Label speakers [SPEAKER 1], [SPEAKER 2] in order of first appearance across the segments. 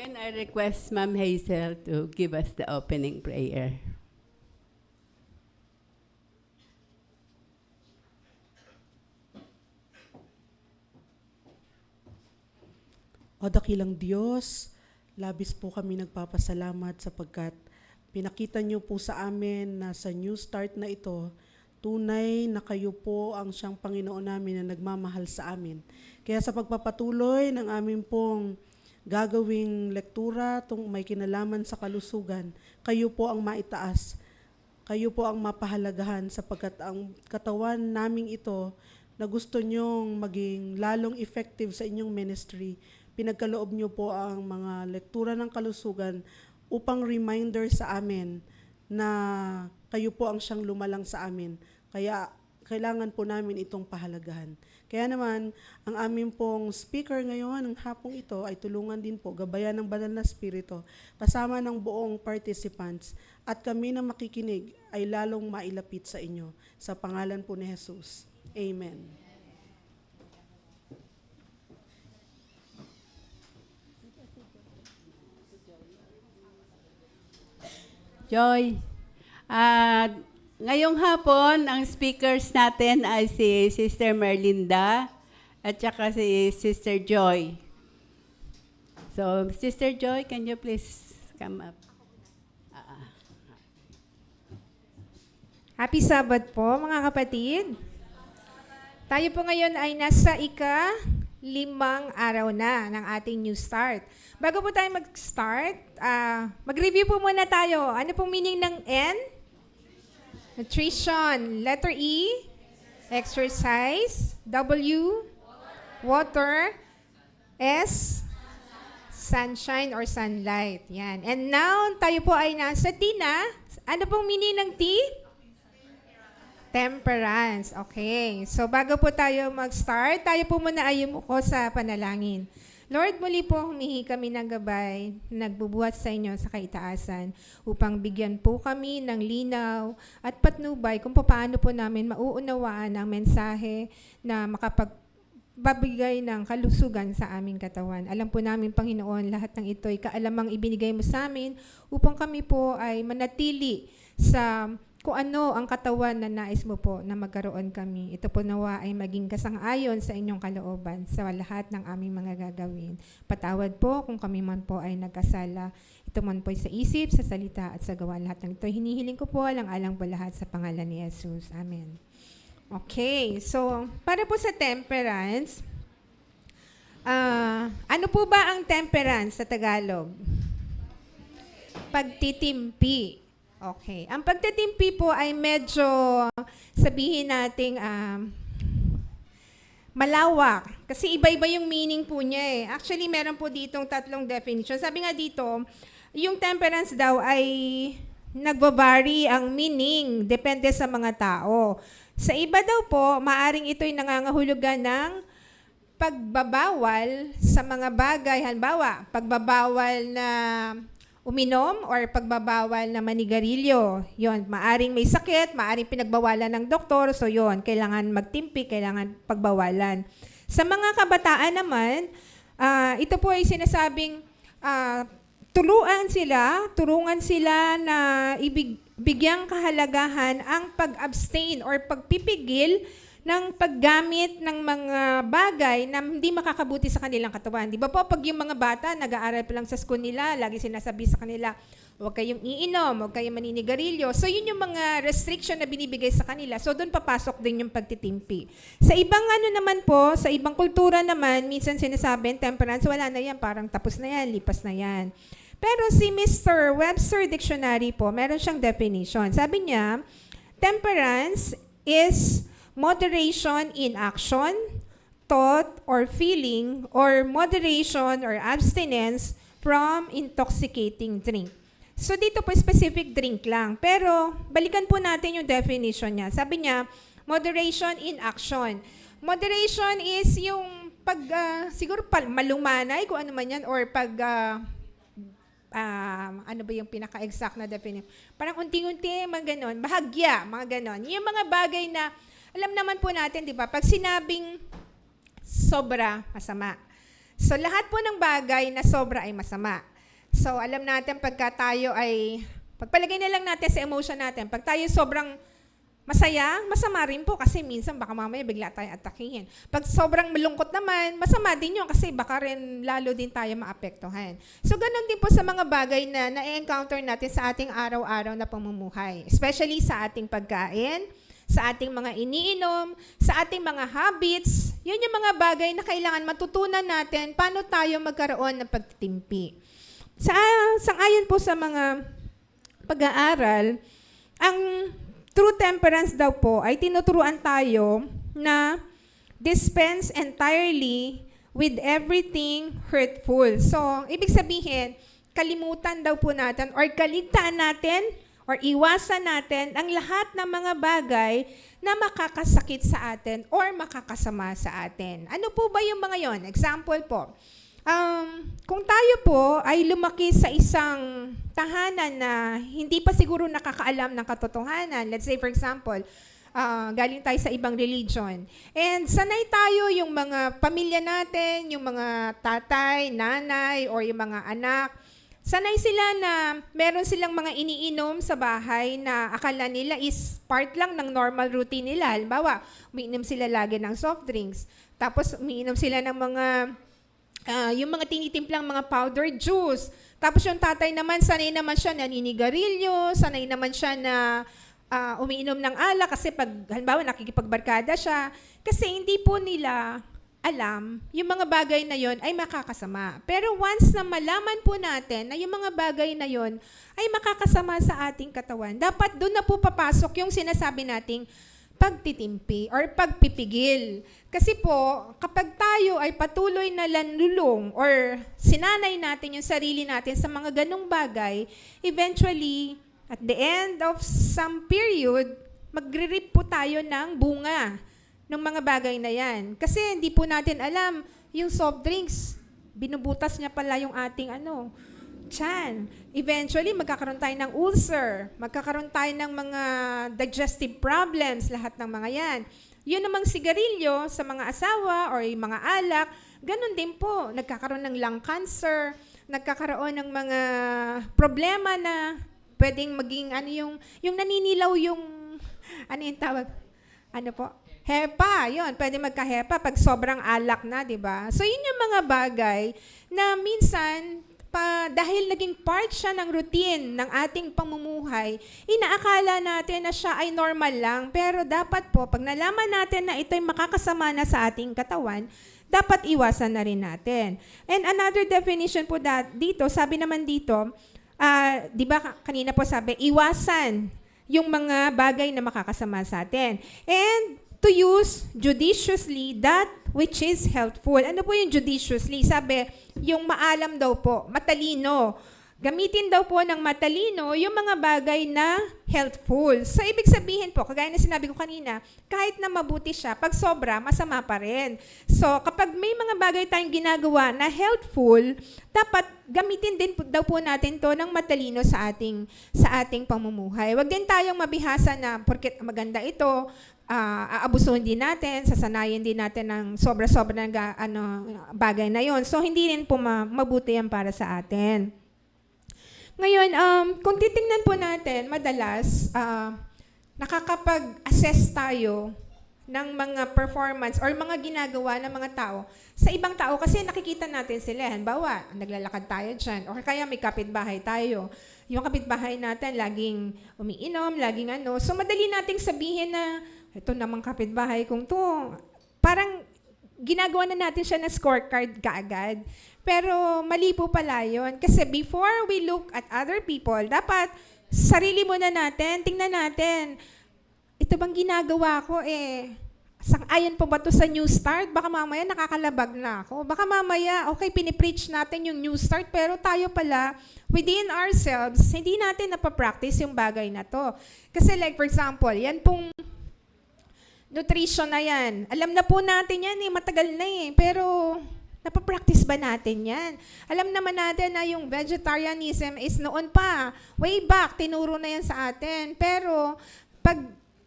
[SPEAKER 1] And I request Ma'am Hazel to give us the opening prayer.
[SPEAKER 2] O dakilang Diyos, labis po kami nagpapasalamat sapagkat pinakita niyo po sa amin na sa new start na ito, tunay na kayo po ang siyang Panginoon namin na nagmamahal sa amin. Kaya sa pagpapatuloy ng amin pong gagawing lektura may kinalaman sa kalusugan, kayo po ang maitaas. Kayo po ang mapahalagahan sapagkat ang katawan naming ito na gusto nyong maging lalong effective sa inyong ministry, pinagkaloob niyo po ang mga lektura ng kalusugan upang reminder sa amin na kayo po ang siyang lumalang sa amin. Kaya kailangan po namin itong pahalagahan. Kaya naman, ang aming pong speaker ngayon, ng hapong ito, ay tulungan din po, gabayan ng Banal na Espiritu, kasama ng buong participants, at kami na makikinig ay lalong mailapit sa inyo. Sa pangalan po ni Jesus. Amen.
[SPEAKER 1] Joy, ngayong hapon, ang speakers natin ay si Sister Merlinda at saka si Sister Joy. So, Sister Joy, can you please come up?
[SPEAKER 3] Happy Sabbath po, mga kapatid. Tayo po ngayon ay nasa ika-5 araw na ng ating new start. Bago po tayo mag-start, mag-review po muna tayo. Ano pong meaning ng N? Nutrition. Letter E? Exercise. W? Water. S? Sunshine or sunlight. Yan. And now, tayo po ay nasa T na. Ano pong meaning ng T? Temperance. Okay. So, bago po tayo mag-start, tayo po muna ay yumuko sa panalangin. Lord, muli po humihi kami ng gabay, nagbubuhat sa inyo sa kaitaasan upang bigyan po kami ng linaw at patnubay kung paano po namin mauunawaan ang mensahe na makapagbabigay ng kalusugan sa aming katawan. Alam po namin, Panginoon, lahat ng ito ay kaalamang ibinigay mo sa amin upang kami po ay manatili sa kung ano ang katawan na nais mo po na magkaroon kami. Ito po nawa ay maging kasang-ayon sa inyong kalooban sa lahat ng aming mga gagawin. Patawad po kung kami man po ay nagkasala. Ito man po sa isip, sa salita at sa gawa. Lahat ng ito hinihiling ko po alang-alang po lahat sa pangalan ni Jesus. Amen. Okay, so para po sa temperance, ano po ba ang temperance sa Tagalog? Pagtitimpi. Okay. Ang pagtitimpi po ay medyo, sabihin nating, malawak. Kasi iba-iba yung meaning po niya eh. Actually, meron po ditong 3 definition. Sabi nga dito, yung temperance daw ay nagbabari ang meaning, depende sa mga tao. Sa iba daw po, maaring ito'y nangangahulugan ng pagbabawal sa mga bagay. Halimbawa, pagbabawal na uminom or pagbabawal na manigarilyo. Yon, maaring may sakit, maaring pinagbawalan ng doktor, so yon, kailangan magtimpi, kailangan pagbawalan. Sa mga kabataan naman, ito po ay sinasabing tulungan sila na bigyang kahalagahan ang pag-abstain or pagpipigil ng paggamit ng mga bagay na hindi makakabuti sa kanilang katawan. Di ba po, pag yung mga bata, nag-aaral pa lang sa school nila, lagi sinasabi sa kanila, huwag kayong iinom, huwag kayong maninigarilyo. So, yun yung mga restriction na binibigay sa kanila. So, doon papasok din yung pagtitimpi. Sa ibang naman po, sa ibang kultura naman, minsan sinasabi, temperance, wala na yan, parang tapos na yan, lipas na yan. Pero si Mr. Webster Dictionary po, meron siyang definition. Sabi niya, temperance is moderation in action, thought, or feeling, or moderation or abstinence from intoxicating drink. So dito po specific drink lang. Pero balikan po natin yung definition niya. Sabi niya, moderation in action. Moderation is yung siguro malumanay, kung ano man yan, or ano ba yung pinaka-exact na definition? Parang unti-unti, mga ganon, bahagya, mga ganon. Yung mga bagay na alam naman po natin, di ba? Pag sinabing sobra, masama. So, lahat po ng bagay na sobra ay masama. So, alam natin pagka tayo ay, pagpalagay na lang natin sa emotion natin, pag tayo sobrang masaya, masama rin po kasi minsan baka mamaya bigla tayong atakihin. Pag sobrang malungkot naman, masama din yun kasi baka rin lalo din tayo maapektuhan. So, ganun din po sa mga bagay na na-encounter natin sa ating araw-araw na pamumuhay. Especially sa ating pagkain, sa ating mga iniinom, sa ating mga habits. Yun yung mga bagay na kailangan matutunan natin paano tayo magkaroon ng pagtitimpi. Sang-ayon po sa mga pag-aaral, ang true temperance daw po ay tinuturuan tayo na dispense entirely with everything hurtful. So, ibig sabihin, kalimutan daw po natin or kaligtaan natin or iwasan natin ang lahat ng mga bagay na makakasakit sa atin or makakasama sa atin. Ano po ba yung mga yon? Example po, kung tayo po ay lumaki sa isang tahanan na hindi pa siguro nakakaalam ng katotohanan, let's say for example, galing tayo sa ibang religion, and sanay tayo yung mga pamilya natin, yung mga tatay, nanay, or yung mga anak, sanay sila na meron silang mga iniinom sa bahay na akala nila is part lang ng normal routine nila. Halimbawa, umiinom sila lagi ng soft drinks, tapos umiinom sila ng mga yung mga tinitimplang mga powdered juice. Tapos yung tatay naman, sanay naman siya naninigarilyo, sanay naman siya na umiinom ng alak kasi pag, halimbawa, nakikipagbarkada siya. Kasi hindi po nila alam, yung mga bagay na yon ay makakasama. Pero once na malaman po natin na yung mga bagay na yon ay makakasama sa ating katawan, dapat doon na po papasok yung sinasabi nating pagtitimpi or pagpipigil. Kasi po, kapag tayo ay patuloy na lanlulong or sinanay natin yung sarili natin sa mga ganong bagay, eventually, at the end of some period, magre-reap po tayo ng bunga ng mga bagay na yan. Kasi hindi po natin alam, yung soft drinks, binubutas niya pala yung ating tiyan. Eventually, magkakaroon tayo ng ulcer, magkakaroon tayo ng mga digestive problems, lahat ng mga yan. Yun namang sigarilyo sa mga asawa or yung mga alak, ganun din po. Nagkakaroon ng lung cancer, nagkakaroon ng mga problema na pwedeng maging yung naninilaw yung, yung tawag? HEPA, yun. Pwede magka-HEPA pag sobrang alak na, di ba? So, yun yung mga bagay na minsan, dahil naging part siya ng routine ng ating pamumuhay, inaakala natin na siya ay normal lang. Pero dapat po, pag nalaman natin na ito'y makakasama na sa ating katawan, dapat iwasan na rin natin. And another definition po dito, sabi naman dito, di ba kanina po sabi, iwasan yung mga bagay na makakasama sa atin. And to use judiciously that which is helpful. Ano po yung judiciously? Sabi, yung maalam daw po, matalino. Gamitin daw po ng matalino yung mga bagay na helpful. So, ibig sabihin po, kagaya na sinabi ko kanina, kahit na mabuti siya, pag sobra, masama pa rin. So, kapag may mga bagay tayong ginagawa na helpful, dapat gamitin din daw po natin to ng matalino sa ating pamumuhay. Huwag din tayong mabihasa na porket maganda ito, aabusuhin din natin, sasanayin din natin ng sobra-sobra ng bagay na yon. So, hindi rin po mabuti yan para sa atin. Ngayon, kung titingnan po natin, madalas, nakakapag-assess tayo ng mga performance or mga ginagawa ng mga tao sa ibang tao kasi nakikita natin sila. Halimbawa, naglalakad tayo dyan or kaya may kapitbahay tayo. Yung kapitbahay natin, laging umiinom, laging So, madali nating sabihin na, ito namang kapitbahay kong to. Parang ginagawa na natin siya na scorecard kaagad. Pero mali po pala yun. Kasi before we look at other people, dapat sarili muna natin, tingnan natin, ito bang ginagawa ko sang-ayon po ba to sa New Start? Baka mamaya nakakalabag na ako. Baka mamaya, okay, pinipreach natin yung New Start, pero tayo pala, within ourselves, hindi natin napapractice yung bagay na to. Kasi like for example, yan pong nutrition na yan. Alam na po natin yan matagal na pero napapractice ba natin yan? Alam naman natin na yung vegetarianism is noon pa, way back, tinuro na yan sa atin. Pero pag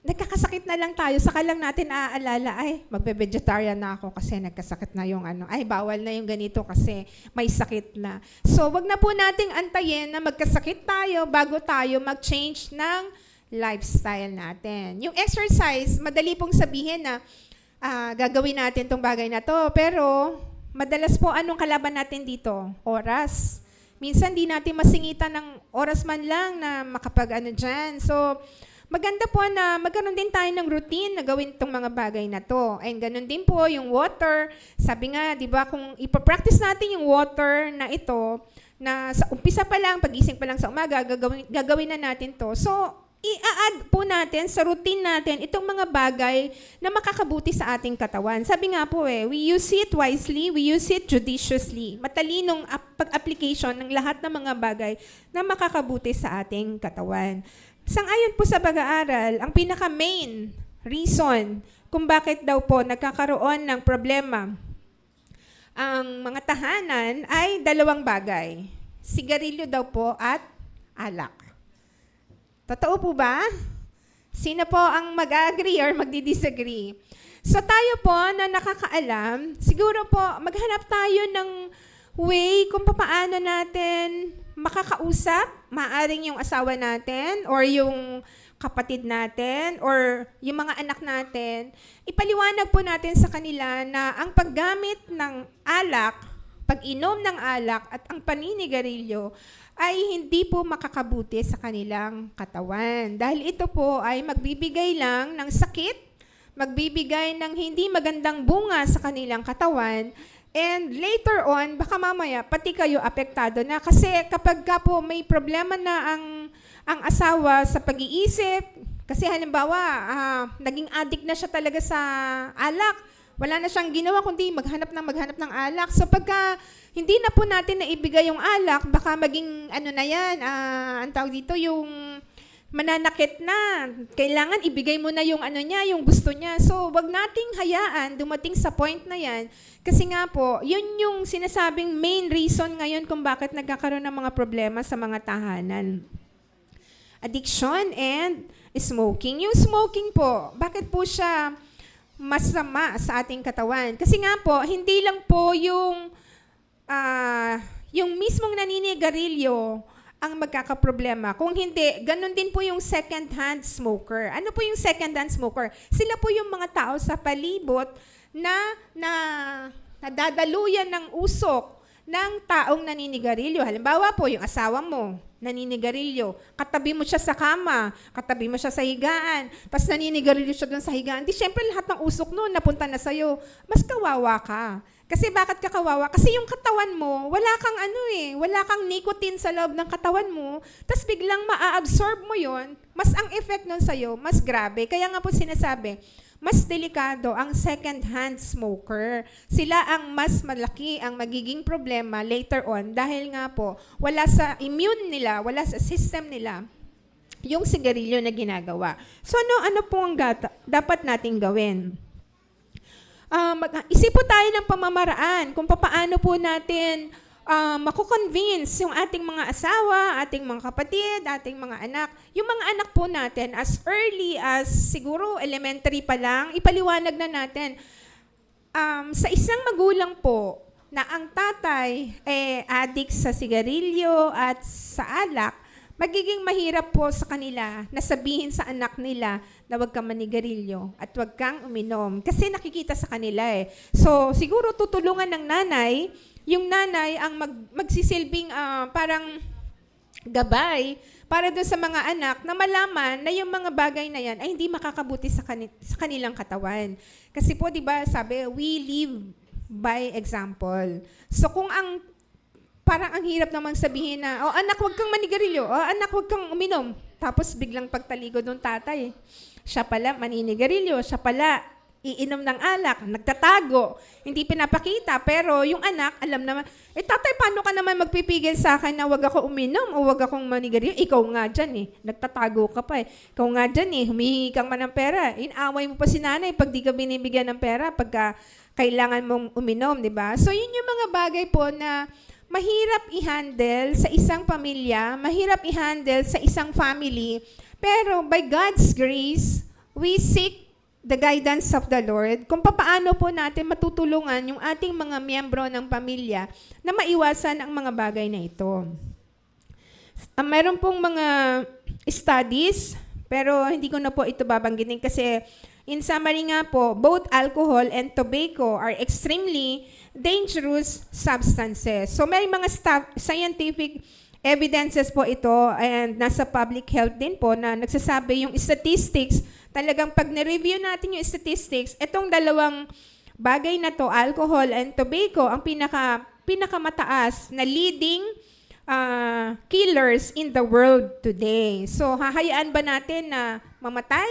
[SPEAKER 3] nagkakasakit na lang tayo, saka lang natin naaalala, ay, magbe-vegetarian na ako kasi nagkasakit na yung ano, ay, bawal na yung ganito kasi may sakit na. So, wag na po nating antayin na magkasakit tayo bago tayo mag-change ng lifestyle natin. Yung exercise, madali pong sabihin na gagawin natin tong bagay na to, pero madalas po, anong kalaban natin dito? Oras. Minsan, di natin masingitan ng oras man lang na makapag-ano dyan. So, maganda po na magkaroon din tayo ng routine na gawin itong mga bagay na to. And ganun din po yung water. Sabi nga, di ba, kung ipapractice natin yung water na ito, na sa umpisa pa lang, pagising pa lang sa umaga, gagawin na natin to. So, i-add po natin sa routine natin itong mga bagay na makakabuti sa ating katawan. Sabi nga po we use it wisely, we use it judiciously. Matalinong pag-application ng lahat ng mga bagay na makakabuti sa ating katawan. Sang-ayon po sa pag-aaral, ang pinaka-main reason kung bakit daw po nagkakaroon ng problema ang mga tahanan ay dalawang bagay. Sigarilyo daw po at alak. Totoo po ba? Sino po ang mag-agree or magdi-disagree? So tayo po na nakakaalam, siguro po maghanap tayo ng way kung paano natin makakausap, maaring yung asawa natin or yung kapatid natin or yung mga anak natin. Ipaliwanag po natin sa kanila na ang paggamit ng alak, pag-inom ng alak at ang paninigarilyo ay hindi po makakabuti sa kanilang katawan. Dahil ito po ay magbibigay lang ng sakit, magbibigay ng hindi magandang bunga sa kanilang katawan, and later on, baka mamaya, pati kayo apektado na. Kasi kapag ka po may problema na ang asawa sa pag-iisip, kasi halimbawa, naging addict na siya talaga sa alak, wala na siyang ginawa kundi maghanap ng alak. So pagka hindi na po natin naibigay yung alak, baka maging ano na yan, ang tawag dito yung mananakit na. Kailangan ibigay mo na yung ano niya, yung gusto niya. So wag nating hayaan dumating sa point na yan. Kasi nga po, yun yung sinasabing main reason ngayon kung bakit nagkakaroon ng mga problema sa mga tahanan. Addiction and smoking. Yung smoking po, bakit po siya masama sa ating katawan? Kasi nga po, hindi lang po yung mismong naninigarilyo ang magkakaproblema. Kung hindi, ganun din po yung second-hand smoker. Ano po yung second-hand smoker? Sila po yung mga tao sa palibot na nadadaluyan ng usok ng taong naninigarilyo. Halimbawa po, yung asawa mo, naninigarilyo, katabi mo siya sa kama, katabi mo siya sa higaan, tapos naninigarilyo siya doon sa higaan. Di syempre lahat ng usok noon napunta na sa'yo. Mas kawawa ka. Kasi bakit ka kawawa? Kasi yung katawan mo, wala kang wala kang nicotine sa loob ng katawan mo, tapos biglang maa-absorb mo yon, mas ang effect nun sa'yo, mas grabe. Kaya nga po sinasabi, mas delikado ang second-hand smoker. Sila ang mas malaki ang magiging problema later on dahil nga po, wala sa immune nila, wala sa system nila, yung sigarilyo na ginagawa. So ano po ang dapat nating gawin? Isip po tayo ng pamamaraan kung paano po natin mako-convince yung ating mga asawa, ating mga kapatid, ating mga anak. Yung mga anak po natin, as early as siguro elementary pa lang, ipaliwanag na natin. Sa isang magulang po na ang tatay addict sa sigarilyo at sa alak, magiging mahirap po sa kanila na sabihin sa anak nila na huwag kang manigarilyo at huwag kang uminom. Kasi nakikita sa kanila So, siguro tutulungan ng nanay, yung nanay ang magsisilbing parang gabay para doon sa mga anak na malaman na yung mga bagay na yan ay hindi makakabuti sa kanilang katawan. Kasi po, di ba, sabi, we live by example. So, kung parang ang hirap namang sabihin na, anak, huwag kang manigarilyo. Anak, huwag kang uminom. Tapos biglang pagtaligo ng tatay. Siya pala maninigarilyo. Siya pala iinom ng alak. Nagtatago. Hindi pinapakita. Pero yung anak, alam naman, tatay, paano ka naman magpipigil sa akin na huwag ako uminom o huwag akong manigarilyo? Ikaw nga dyan Nagtatago ka pa Ikaw nga dyan humihingi kang man ng pera. Inaway mo pa si nanay pag di ka binibigyan ng pera pagka kailangan mong uminom, di ba? So yun yung mga bagay po na mahirap i-handle sa isang pamilya, mahirap i-handle sa isang family, pero by God's grace, we seek the guidance of the Lord kung paano po natin matutulungan yung ating mga miyembro ng pamilya na maiwasan ang mga bagay na ito. Meron pong mga studies, pero hindi ko na po ito babanggitin kasi in summary nga po, both alcohol and tobacco are extremely dangerous substances. So may mga scientific evidences po ito and nasa public health din po na nagsasabi yung statistics, talagang pag na-review natin yung statistics, itong dalawang bagay na to, alcohol and tobacco, ang pinakamataas na leading killers in the world today. So, hahayaan ba natin na mamatay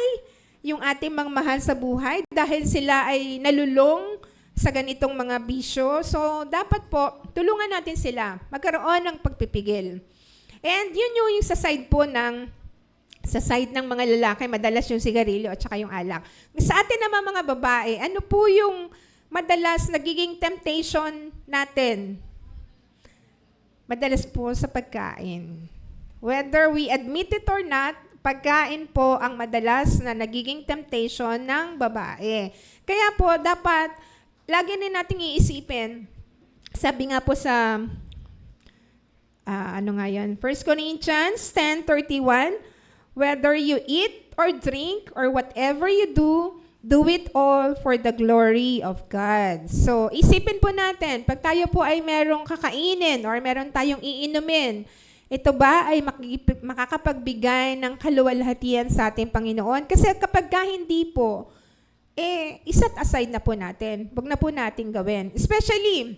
[SPEAKER 3] yung ating mga mahal sa buhay dahil sila ay nalulong sa ganitong mga bisyo? So, dapat po, tulungan natin sila magkaroon ng pagpipigil. And yun yung sa side po sa side ng mga lalaki, madalas yung sigarilyo at saka yung alak. Sa atin naman mga babae, ano po yung madalas nagiging temptation natin? Madalas po sa pagkain. Whether we admit it or not, pagkain po ang madalas na nagiging temptation ng babae. Kaya po, dapat lagi din nating iisipin, sabi nga po sa, 1 Corinthians 10:31, whether you eat or drink or whatever you do it all for the glory of God. So, isipin po natin, pag tayo po ay merong kakainin or meron tayong iinumin, ito ba ay makakapagbigay ng kaluwalhatian sa ating Panginoon? Kasi kapag hindi po, iset aside na po natin. Huwag na po natin gawin. Especially,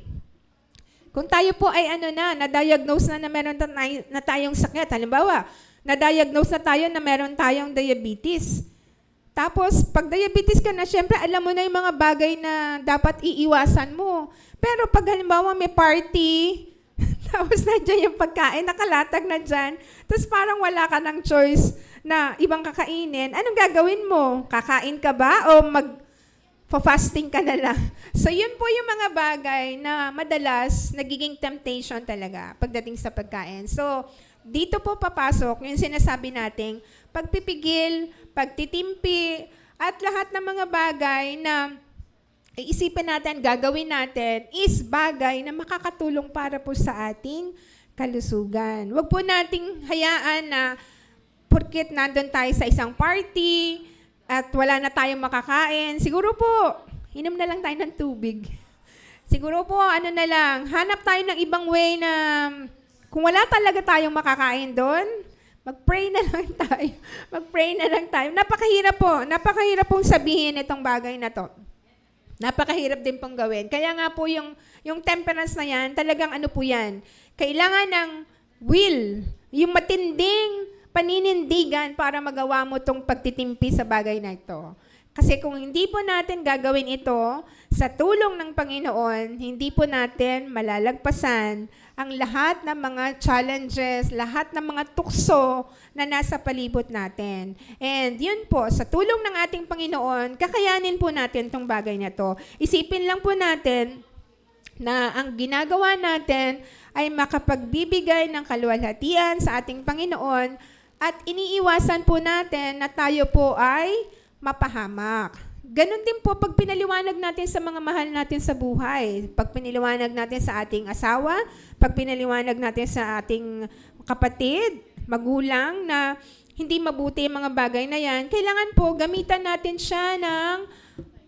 [SPEAKER 3] kung tayo po ay na-diagnose na meron na tayong sakit. Halimbawa, na-diagnose na tayo na meron tayong diabetes. Tapos, pag diabetes ka na, syempre, alam mo na yung mga bagay na dapat iiwasan mo. Pero pag halimbawa may party, tapos nandiyan yung pagkain, nakalatag na dyan, tapos parang wala ka ng choice na ibang kakainin, anong gagawin mo? Kakain ka ba o mag-fasting ka na lang? So, yun po yung mga bagay na madalas nagiging temptation talaga pagdating sa pagkain. So, dito po papasok yung sinasabi nating pagpipigil, pagtitimpi, at lahat ng mga bagay na iisipin natin, gagawin natin, is bagay na makakatulong para po sa ating kalusugan. Huwag po nating hayaan na porket nandun tayo sa isang party at wala na tayong makakain, siguro po, inom na lang tayo ng tubig. Siguro po, hanap tayo ng ibang way na kung wala talaga tayong makakain doon, mag-pray na lang tayo. Mag-pray na lang tayo. Napakahirap po. Napakahirap pong sabihin itong bagay na to. Napakahirap din pong gawin. Kaya nga po yung temperance na yan, talagang po yan. Kailangan ng will, yung matinding paninindigan para magawa mo itong pagtitimpi sa bagay na ito. Kasi kung hindi po natin gagawin ito, sa tulong ng Panginoon, hindi po natin malalagpasan ang lahat ng mga challenges, lahat ng mga tukso na nasa palibot natin. And yun po, sa tulong ng ating Panginoon, kakayanin po natin itong bagay na to. Isipin lang po natin na ang ginagawa natin ay makapagbibigay ng kaluwalhatian sa ating Panginoon at iniiwasan po natin na tayo po ay mapahamak. Ganon din po pag pinaliwanag natin sa mga mahal natin sa buhay. Pag pinaliwanag natin sa ating asawa, pag pinaliwanag natin sa ating kapatid, magulang na hindi mabuti yung mga bagay na yan, kailangan po gamitan natin siya ng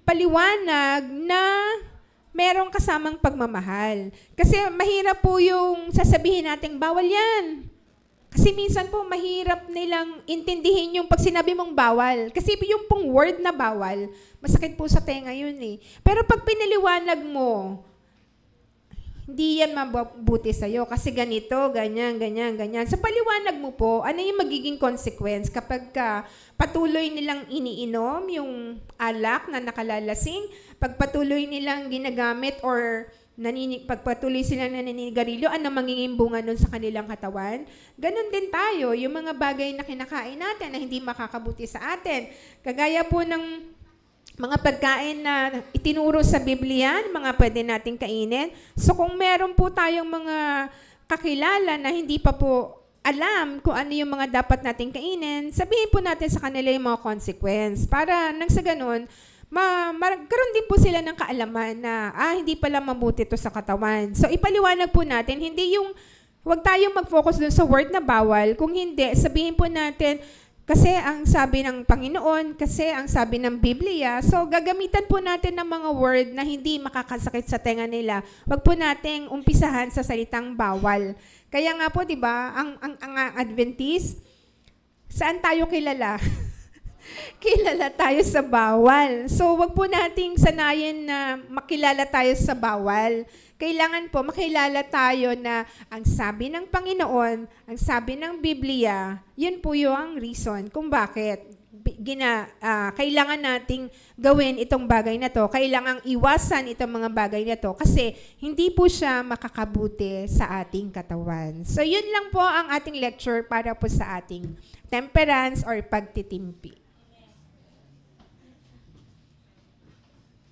[SPEAKER 3] paliwanag na merong kasamang pagmamahal. Kasi mahirap po yung sasabihin natin, bawal yan. Kasi minsan po, mahirap nilang intindihin yung pag sinabi mong bawal. Kasi yung pong word na bawal, masakit po sa tenga yun eh. Pero pag pinaliwanag mo, hindi yan mabuti sa'yo. Kasi ganito, ganyan, ganyan, ganyan. Sa paliwanag mo po, ano yung magiging consequence kapag patuloy nilang iniinom yung alak na nakalalasing, pag patuloy nilang ginagamit or pagpatuloy sila na naninigarilyo, ano magiging bunga nun sa kanilang katawan? Ganon din tayo, yung mga bagay na kinakain natin na hindi makakabuti sa atin. Kagaya po ng mga pagkain na itinuro sa Biblia, mga pwede nating kainin. So kung meron po tayong mga kakilala na hindi pa po alam kung ano yung mga dapat nating kainin, sabihin po natin sa kanila yung mga consequence. Para nang sa ganun, magkaroon din po sila ng kaalaman na, hindi pala mabuti to sa katawan. So, ipaliwanag po natin, hindi yung, huwag tayong mag-focus dun sa word na bawal. Kung hindi, sabihin po natin, kasi ang sabi ng Panginoon, kasi ang sabi ng Biblia. So, gagamitan po natin ng mga word na hindi makakasakit sa tenga nila. Huwag po nating umpisahan sa salitang bawal. Kaya nga po, di ba, ang Adventist, saan tayo kilala? Kilala tayo sa bawal. So, wag po nating sanayin na makilala tayo sa bawal. Kailangan po makilala tayo na ang sabi ng Panginoon, ang sabi ng Biblia, yun po yung reason kung bakit kailangan nating gawin itong bagay na to. Kailangang iwasan itong mga bagay na to kasi hindi po siya makakabuti sa ating katawan. So, yun lang po ang ating lecture para po sa ating temperance or pagtitimpi.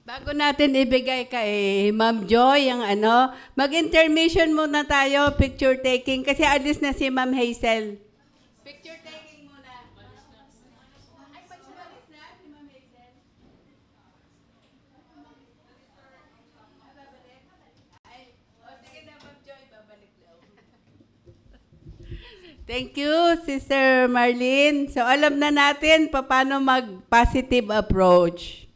[SPEAKER 1] Bago natin ibigay kay Ma'am Joy ang mag-intermission muna tayo, picture taking, kasi alis na si Ma'am Hazel. Picture taking muna. Ay, pag-alis na si Ma'am Hazel. Babalik? Ay, sige na Ma'am Joy, babalik daw. Thank you, Sister Marlene. So, alam na natin paano mag-positive approach.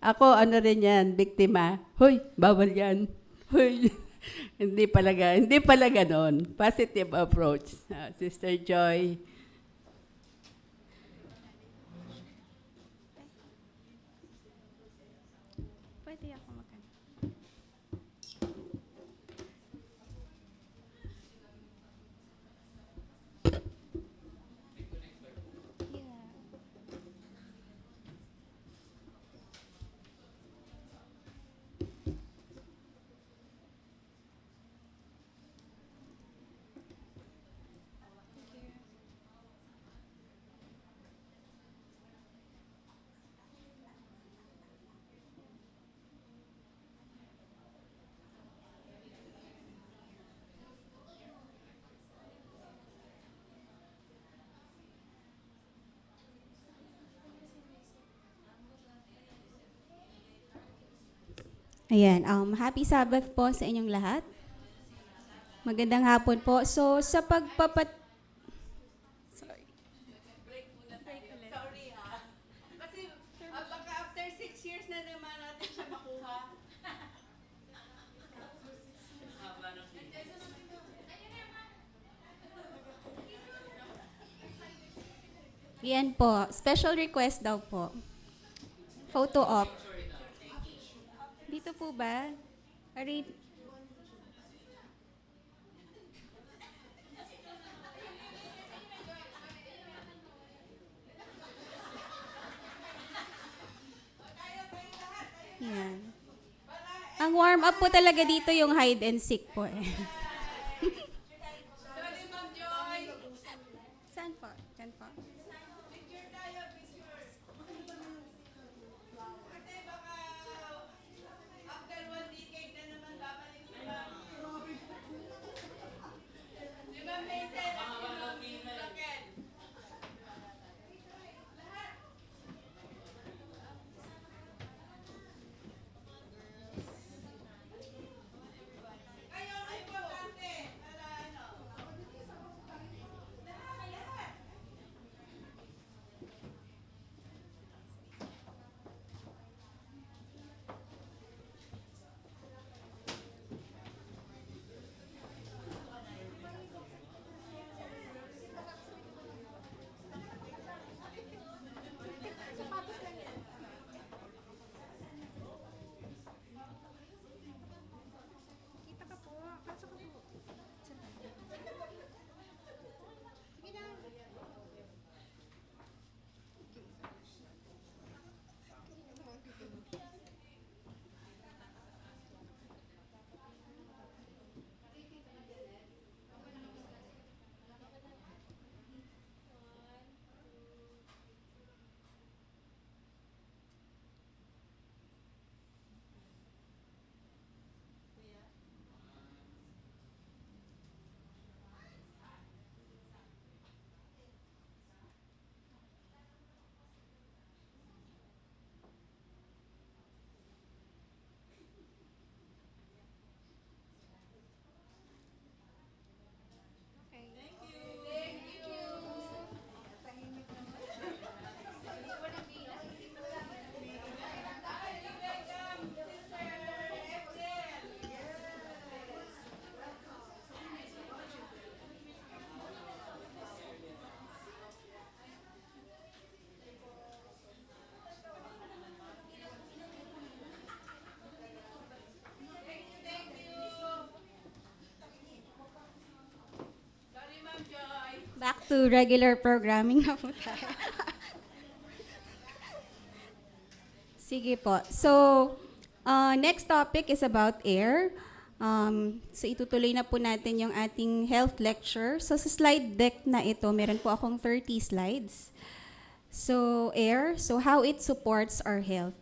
[SPEAKER 1] Ako, rin yan, biktima. Hoy, bawal yan. Hoy, hindi pala ganon. Positive approach. Sister Joy.
[SPEAKER 4] Pwede ako makan. Yeah. Ayan, happy Sabbath po sa inyong lahat. Magandang hapon po. So, sa Sorry.
[SPEAKER 1] Sorry ha. Kasi baka after 6 years na naman natin siya makuha.
[SPEAKER 4] Yan po, special request daw po. Photo op. Dito po ba? Yan. Ang warm up po talaga dito yung hide and seek po eh.
[SPEAKER 1] Sorry, Ma'am Joy.
[SPEAKER 4] Saan po? Diyan po.
[SPEAKER 1] Picture tayo, picture. Kasi baka after 1 decade na naman babalik si Ma'am. Si Ma'am Hazel at si Ma'am Raquel. Kayo ang importante.
[SPEAKER 4] back to regular programming na po tayo. Sige po. So, next topic is about air. So, itutuloy na po natin yung ating health lecture. So, sa slide deck na ito, meron po akong 30 slides. So, air. So, how it supports our health.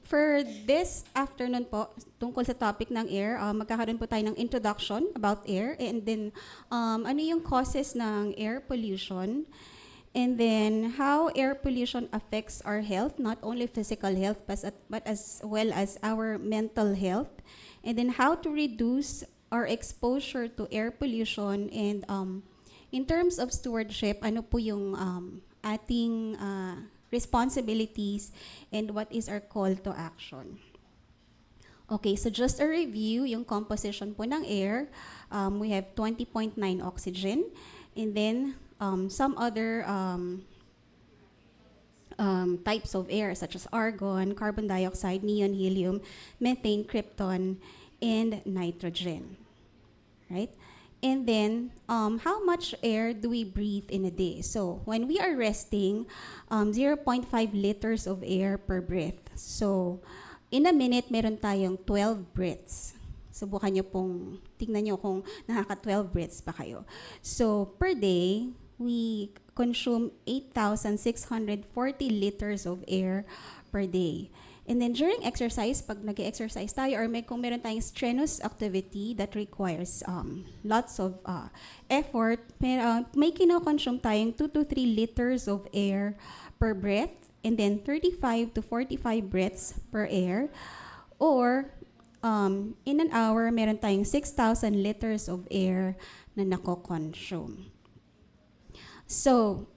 [SPEAKER 4] For this afternoon po, tungkol sa topic ng air, magkakaroon po tayo ng introduction about air, and then ano yung causes ng air pollution, and then how air pollution affects our health, not only physical health, but as well as our mental health, and then how to reduce our exposure to air pollution, and in terms of stewardship, ano po yung ating responsibilities, and what is our call to action. Okay, so just a review, yung composition po ng air, we have 20.9 oxygen, and then some other types of air such as argon, carbon dioxide, neon, helium, methane, krypton, and nitrogen, right? And then, how much air do we breathe in a day? So, when we are resting, 0.5 liters of air per breath. So, in a minute, meron tayong 12 breaths. Subukan nyo pong, tingnan nyo kung nakaka-12 breaths pa kayo. So, per day, we consume 8,640 liters of air per day. And then during exercise, pag nag-exercise tayo or kung meron tayong strenuous activity that requires lots of effort, may kino-consume tayong 2 to 3 liters of air per breath, and then 35 to 45 breaths per air. Or in an hour, meron tayong 6,000 liters of air na nako-consume. So,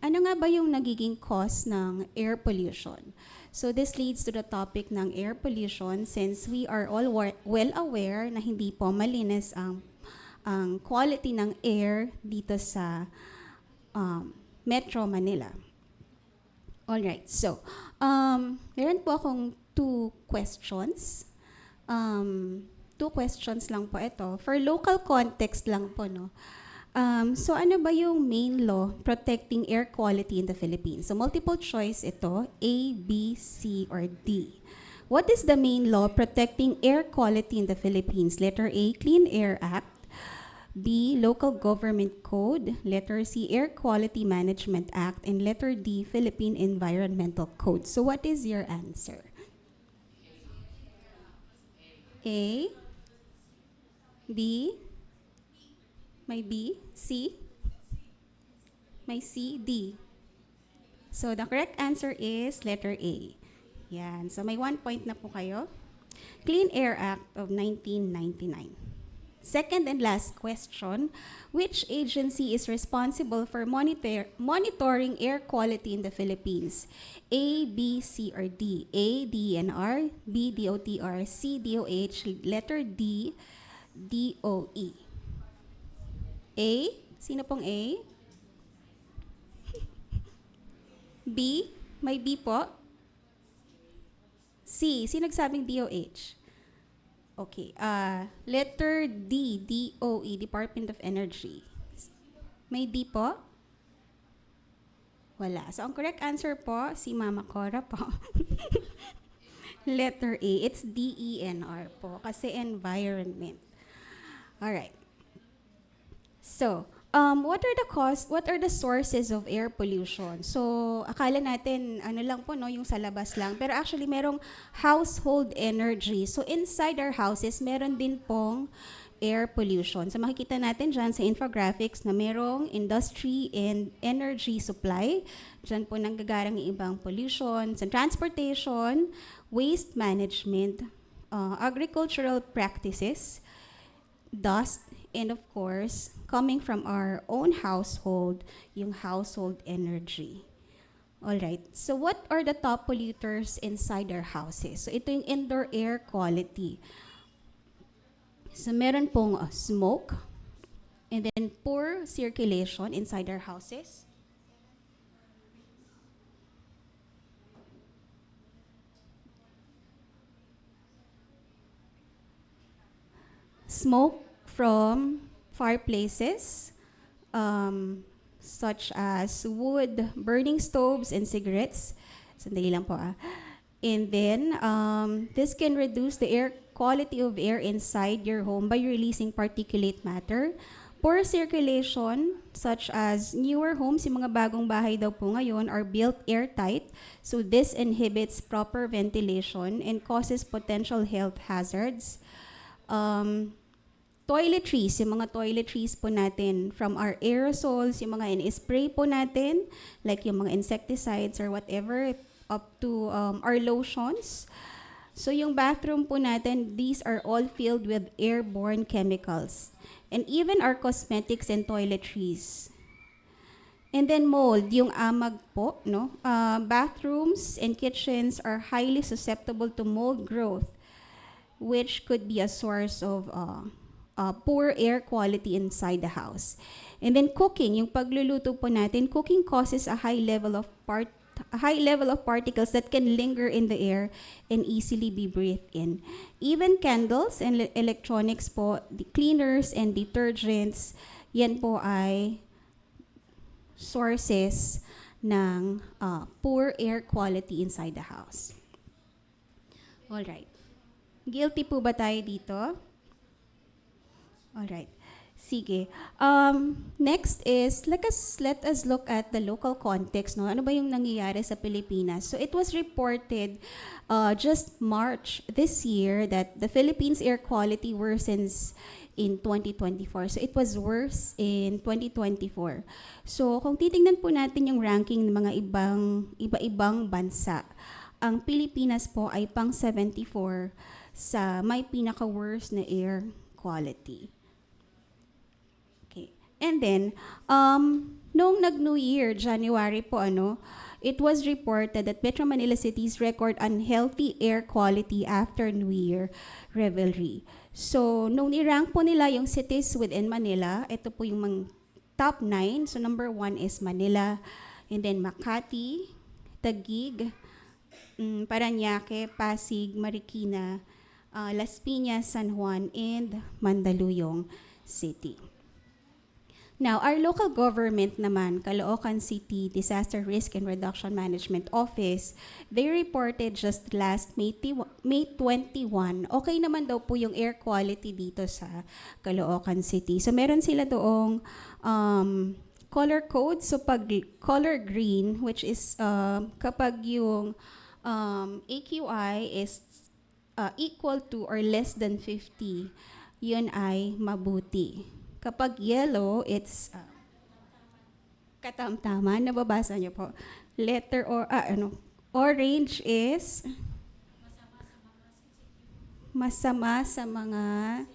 [SPEAKER 4] ano nga ba yung nagiging cause ng air pollution? So this leads to the topic ng air pollution, since we are all well aware na hindi po malinis ang quality ng air dito sa Metro Manila. Alright, so meron po akong two questions. Two questions lang po ito. For local context lang po, no? So ano ba yung main law protecting air quality in the Philippines? So multiple choice ito, A, B, C, or D. What is the main law protecting air quality in the Philippines? Letter A, Clean Air Act. B, Local Government Code. Letter C, Air Quality Management Act. And letter D, Philippine Environmental Code. So what is your answer? A, B, may B, C, may C, D. So the correct answer is letter A. Yan. So may 1 point na po kayo. Clean Air Act of 1999. Second and last question, which agency is responsible for monitoring air quality in the Philippines? A, B, C, or D? A, DENR, B, DOTR, C, DOH, letter D, DOE. A? Sino pong A? B? May B po? C? Sino nagsabing DOH? Okay. Letter D, DOE, Department of Energy. May D po? Wala. So, ang correct answer po, si Mama Cora po. Letter A. It's DENR po, kasi environment. Alright. So, what are the sources of air pollution? So, akala natin, ano lang po, no, yung sa labas lang. Pero actually, merong household energy. So, inside our houses, meron din pong air pollution. So, makikita natin dyan sa infographics na merong industry and energy supply. Dyan po nanggagarang yung ibang pollution. Sa transportation, waste management, agricultural practices, dust, and of course, coming from our own household, yung household energy. Alright, so what are the top polluters inside our houses? So ito yung indoor air quality. So meron pong smoke, and then poor circulation inside our houses. Smoke from fireplaces, such as wood, burning stoves, and cigarettes. Sandali lang po ah. And then, this can reduce the air quality of air inside your home by releasing particulate matter. Poor circulation, such as newer homes, yung mga bagong bahay daw po ngayon, are built airtight. So this inhibits proper ventilation and causes potential health hazards. Toiletries, yung mga toiletries po natin, from our aerosols, yung mga in-spray po natin, like yung mga insecticides or whatever, up to our lotions. So yung bathroom po natin, these are all filled with airborne chemicals. And even our cosmetics and toiletries. And then mold, yung amag po, no? Bathrooms and kitchens are highly susceptible to mold growth, which could be a source of poor air quality inside the house. And then cooking, yung pagluluto po natin, cooking causes a high level of particles that can linger in the air and easily be breathed in. Even candles and electronics po, the cleaners and detergents, yan po ay sources ng poor air quality inside the house. Alright. Guilty po ba tayo dito? Alright. Sige. Next is, let us look at the local context. No? Ano ba yung nangyayari sa Pilipinas? So it was reported just March this year that the Philippines air quality worsens in 2024. So it was worse in 2024. So kung titingnan po natin yung ranking ng mga iba-ibang bansa, ang Pilipinas po ay pang 74 sa may pinaka-worst na air quality. And then, noong nag-New Year, January po, it was reported that Metro Manila cities record unhealthy air quality after New Year revelry. So, nung ni-rank po nila yung cities within Manila, ito po yung mga top 9. So, number 1 is Manila, and then Makati, Taguig, Parañaque, Pasig, Marikina, Las Piñas, San Juan, and Mandaluyong City. Now, our local government naman, Caloocan City Disaster Risk and Reduction Management Office, they reported just last May 21, okay naman daw po yung air quality dito sa Caloocan City. So, meron sila doong color code. So, pag color green, which is kapag yung AQI is equal to or less than 50, yun ay mabuti. Kapag yellow, it's katamtaman. Nababasa niyo po. Letter or orange is masama sa mga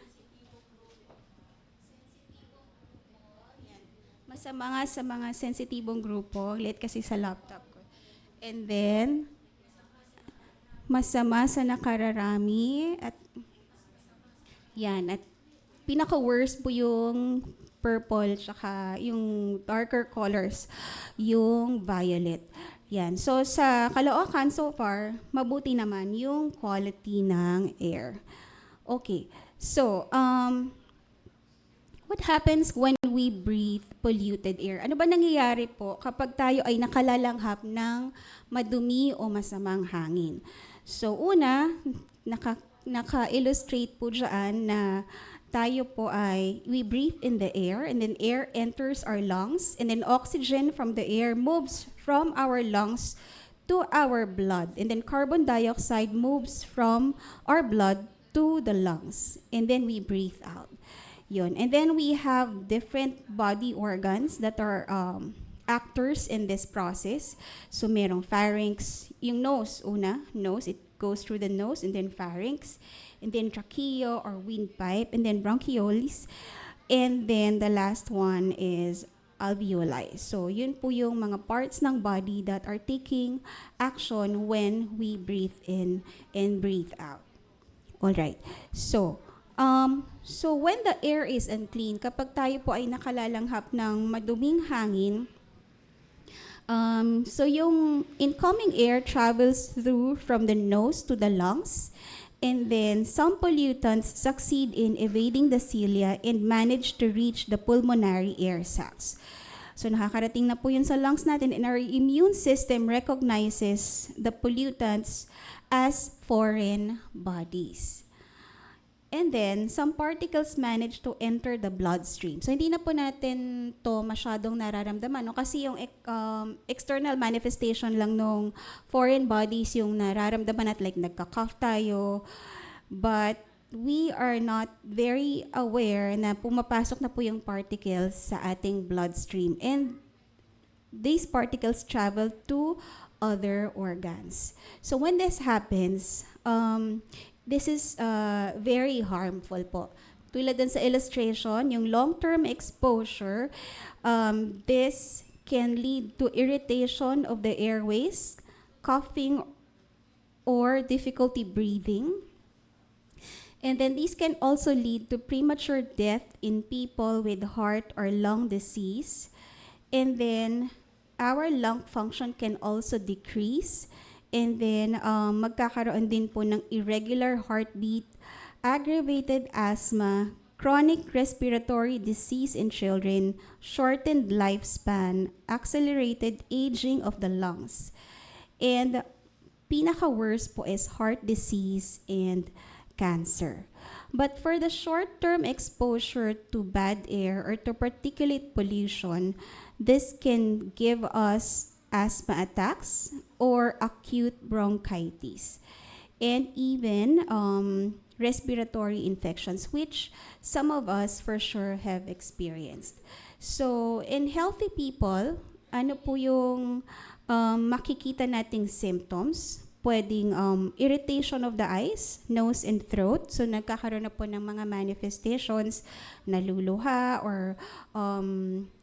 [SPEAKER 4] sensitibong grupo. Late kasi sa laptop ko. And then masama sa nakararami at pinaka-worst po yung purple tsaka yung darker colors, yung violet. Yan. So, sa Caloocan, so far, mabuti naman yung quality ng air. Okay. So, what happens when we breathe polluted air? Ano ba nangyayari po kapag tayo ay nakalalanghap ng madumi o masamang hangin? So, una, naka-illustrate po dyan na tayo po ay, we breathe in the air, and then air enters our lungs, and then oxygen from the air moves from our lungs to our blood, and then carbon dioxide moves from our blood to the lungs, and then we breathe out. Yun. And then we have different body organs that are actors in this process. So merong pharynx, yung nose, nose, it goes through the nose, and then pharynx, and then trachea or windpipe, and then bronchioles, and then the last one is alveoli. So, yun po yung mga parts ng body that are taking action when we breathe in and breathe out. Alright. So when the air is unclean, kapag tayo po ay nakalalanghap ng maduming hangin, so yung incoming air travels through from the nose to the lungs, And then, some pollutants succeed in evading the cilia and manage to reach the pulmonary air sacs. So nakakarating na po yun sa lungs natin, and our immune system recognizes the pollutants as foreign bodies. And then, some particles manage to enter the bloodstream. So, hindi na po natin to masyadong nararamdaman. No? Kasi yung external manifestation lang nung foreign bodies yung nararamdaman at like nagka-cough tayo. But we are not very aware na pumapasok na po yung particles sa ating bloodstream. And these particles travel to other organs. So, when this happens, this is very harmful po. Tulad dun sa illustration, yung long-term exposure, this can lead to irritation of the airways, coughing, or difficulty breathing. And then these can also lead to premature death in people with heart or lung disease. And then our lung function can also decrease. And then, magkakaroon din po ng irregular heartbeat, aggravated asthma, chronic respiratory disease in children, shortened lifespan, accelerated aging of the lungs. And pinaka-worst po is heart disease and cancer. But for the short-term exposure to bad air or to particulate pollution, this can give us asthma attacks or acute bronchitis, and even respiratory infections, which some of us for sure have experienced. So, in healthy people, ano po yung makikita nating symptoms? Pwedeng irritation of the eyes, nose, and throat. So, nagkakaroon na po ng mga manifestations, naluluha, or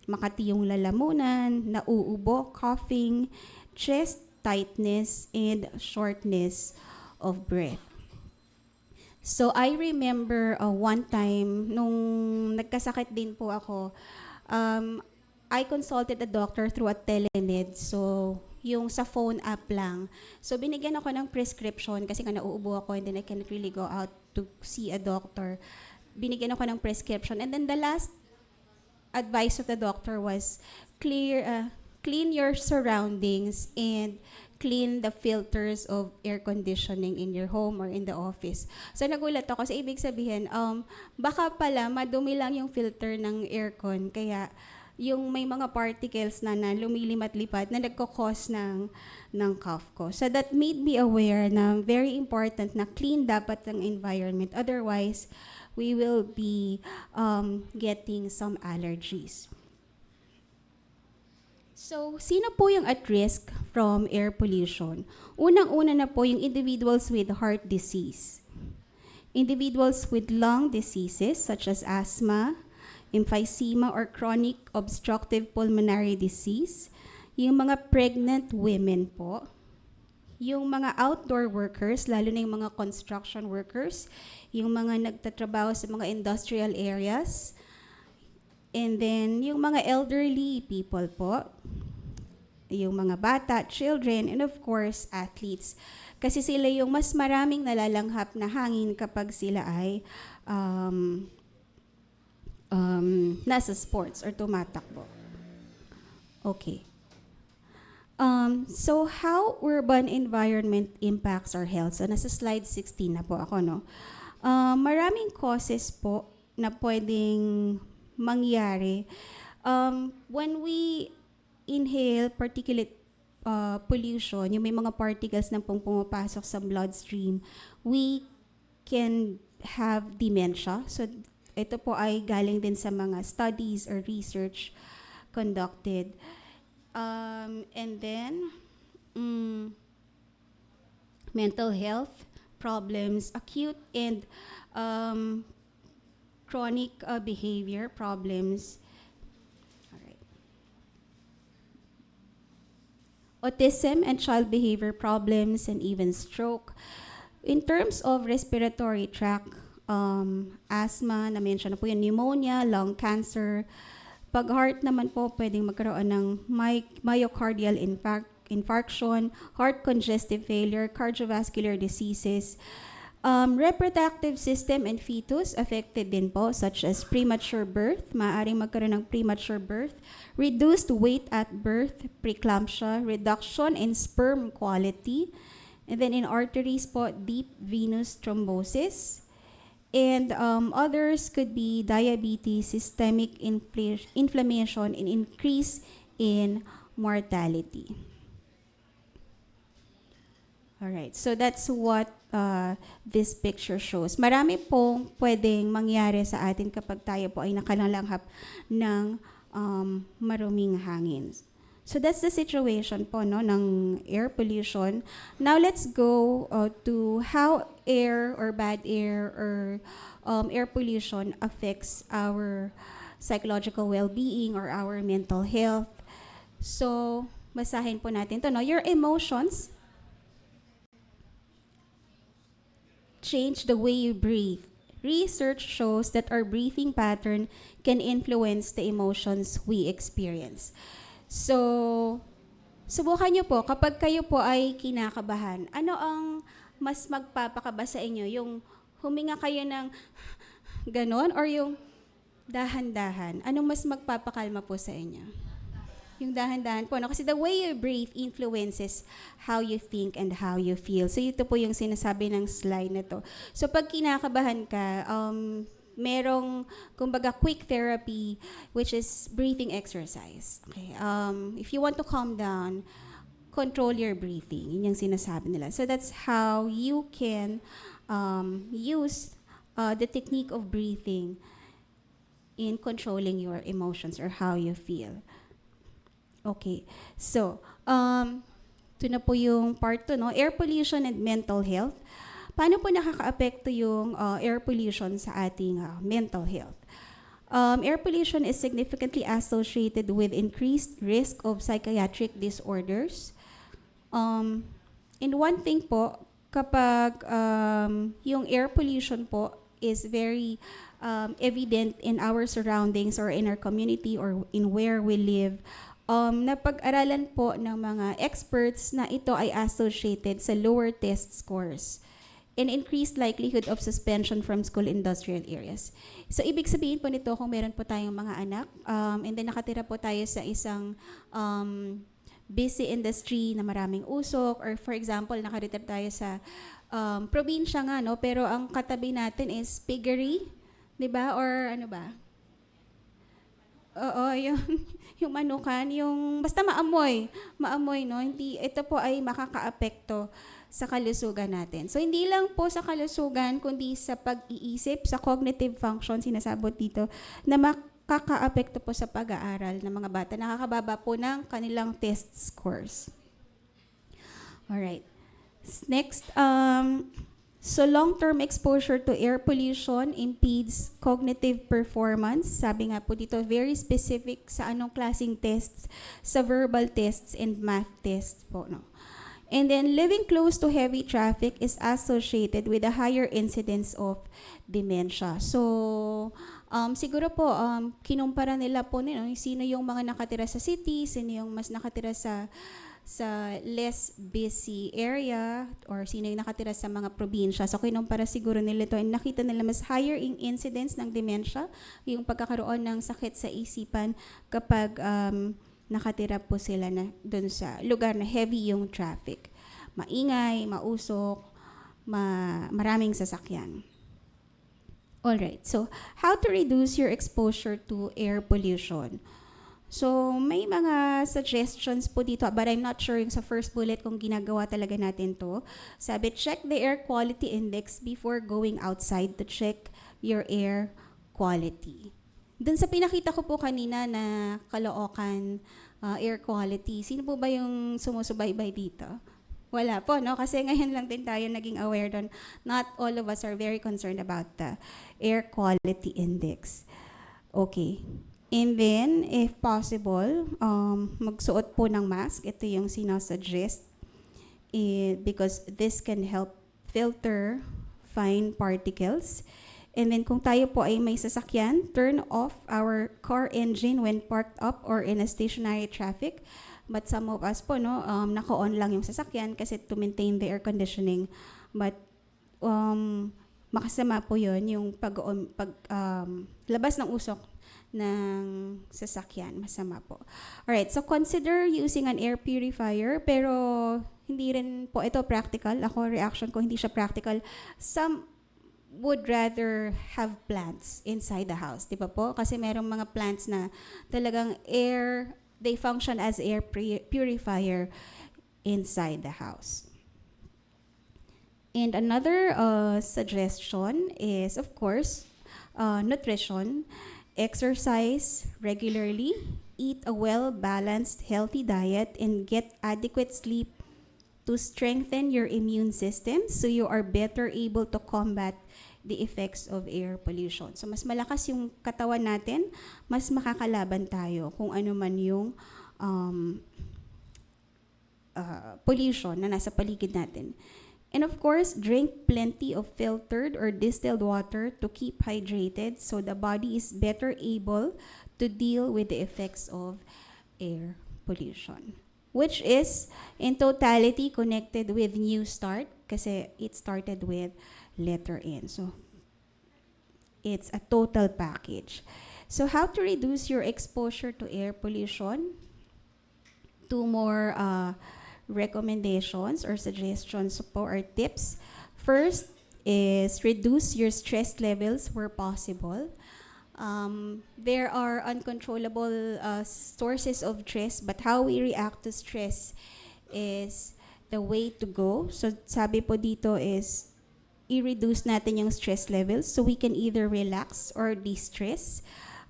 [SPEAKER 4] makati yung lalamunan, nauubo, coughing, chest tightness, and shortness of breath. So, I remember one time, nung nagkasakit din po ako, I consulted a doctor through a telemed. So, yung sa phone app lang. So, binigyan ako ng prescription kasi nga nauubo ako and then I cannot really go out to see a doctor. Binigyan ako ng prescription. And then the last advice of the doctor was clean your surroundings and clean the filters of air conditioning in your home or in the office. So, nagulat ako kasi ibig sabihin, baka pala madumi lang yung filter ng aircon. Kaya, yung may mga particles na lumilimat-lipat na nagkakos ng cough ko. So that made me aware na very important na clean dapat ang environment. Otherwise, we will be getting some allergies. So, sino po yung at risk from air pollution? Unang-una na po yung individuals with heart disease. Individuals with lung diseases such as asthma, emphysema, or chronic obstructive pulmonary disease, yung mga pregnant women po, yung mga outdoor workers, lalo na yung mga construction workers, yung mga nagtatrabaho sa mga industrial areas, and then yung mga elderly people po, yung mga bata, children, and of course, athletes. Kasi sila yung mas maraming nalalanghap na hangin kapag sila ay nasa sports or tumatakbo. Okay. So how urban environment impacts our health? So nasa slide 16 na po ako, no? Maraming causes po na pwedeng mangyari. When we inhale particulate pollution, yung may mga particles na pong pumapasok sa bloodstream, we can have dementia. So ito po ay galing din sa mga studies or research conducted. And then, mental health problems, acute and chronic behavior problems. All right. Autism and child behavior problems, and even stroke. In terms of respiratory tract, asthma, na-mention na po yung pneumonia, lung cancer. Pag heart naman po, pwedeng magkaroon ng myocardial infarction, heart congestive failure, cardiovascular diseases, Reproductive system and fetus affected din po, such as premature birth, maaaring magkaroon ng premature birth, reduced weight at birth, preeclampsia, reduction in sperm quality, and then in arteries po, deep venous thrombosis, and others could be diabetes, systemic inflammation, and increase in mortality. Alright, so that's what this picture shows. Marami pong pwedeng mangyari sa atin kapag tayo po ay nakalanghap ng maruming hangin. So that's the situation po no, ng air pollution. Now let's go to how air or bad air or air pollution affects our psychological well-being or our mental health. So, basahin po natin to. No? Your emotions change the way you breathe. Research shows that our breathing pattern can influence the emotions we experience. So, subukan nyo po, kapag kayo po ay kinakabahan, ano ang mas magpapakaba sa inyo? Yung huminga kayo ng ganon or yung dahan-dahan? Anong mas magpapakalma po sa inyo? Yung dahan-dahan po. No? Kasi the way you breathe influences how you think and how you feel. So ito po yung sinasabi ng slide na to. So pag kinakabahan ka, merong, kumbaga, quick therapy, which is breathing exercise. Okay. If you want to calm down, control your breathing. Yun yung sinasabi nila. So that's how you can use the technique of breathing in controlling your emotions or how you feel. Okay. So, ito na po yung part 2, no? Air pollution and mental health. Paano po nakaka-apekto yung air pollution sa ating mental health? Air pollution is significantly associated with increased risk of psychiatric disorders. And one thing po, kapag yung air pollution po is very evident in our surroundings or in our community or in where we live, napag-aralan po ng mga experts na ito ay associated sa lower test scores and increased likelihood of suspension from school industrial areas. So, ibig sabihin po nito kung meron po tayong mga anak, and then nakatira po tayo sa isang busy industry na maraming usok, or for example, nakaretire tayo sa probinsya nga, no? Pero ang katabi natin is piggery, di ba? Or ano ba? Oo, yung manukan, yung basta maamoy, no? Hindi, ito po ay makakaapekto sa kalusugan natin. So, hindi lang po sa kalusugan, kundi sa pag-iisip, sa cognitive function, sinasabot dito, na makakaapekto po sa pag-aaral ng mga bata. Nakakababa po ng kanilang test scores. Alright. Next, so long-term exposure to air pollution impedes cognitive performance. Sabi nga po dito, very specific sa anong klaseng tests, sa verbal tests and math tests po, no? And then, living close to heavy traffic is associated with a higher incidence of dementia. So, siguro po, kinumpara nila po nila, sino yung mga nakatira sa city, sino yung mas nakatira sa less busy area, or sino yung nakatira sa mga probinsya. So, kinumpara siguro nila ito, and nakita nila mas higher in incidence ng dementia, yung pagkakaroon ng sakit sa isipan kapag nakatira po sila na dun sa lugar na heavy yung traffic. Maingay, mausok, maraming sasakyan. Alright, so how to reduce your exposure to air pollution? So, may mga suggestions po dito, but I'm not sure yung sa first bullet kung ginagawa talaga natin to. Sabi, check the air quality index before going outside to check your air quality. Dun sa pinakita ko po kanina na Caloocan air quality, sino po ba yung sumusubaybay dito? Wala po, no? Kasi ngayon lang din tayo naging aware doon. Not all of us are very concerned about the air quality index. Okay. And then, if possible, magsuot po ng mask. Ito yung sinasuggest. Because this can help filter fine particles. And then kung tayo po ay may sasakyan, turn off our car engine when parked up or in a stationary traffic. But some of us po, no, naka-on lang yung sasakyan kasi to maintain the air conditioning. But makasama po yun, yung labas ng usok ng sasakyan, masama po. Alright, so consider using an air purifier, pero hindi rin po ito practical. Ako, reaction ko, hindi siya practical. Some would rather have plants inside the house, di ba po? Kasi merong mga plants na talagang they function as air purifier inside the house. And another suggestion is, of course, nutrition. Exercise regularly, eat a well-balanced, healthy diet, and get adequate sleep to strengthen your immune system so you are better able to combat the effects of air pollution. So mas malakas yung katawan natin, mas makakalaban tayo kung ano man yung pollution na nasa paligid natin. And of course, drink plenty of filtered or distilled water to keep hydrated so the body is better able to deal with the effects of air pollution, which is in totality connected with New Start kasi it started with letter N. So it's a total package. So how to reduce your exposure to air pollution? 2 more recommendations or suggestions po or tips. First is reduce your stress levels where possible. There are uncontrollable sources of stress, but how we react to stress is the way to go. So sabi po dito is i-reduce natin yung stress levels so we can either relax or de-stress.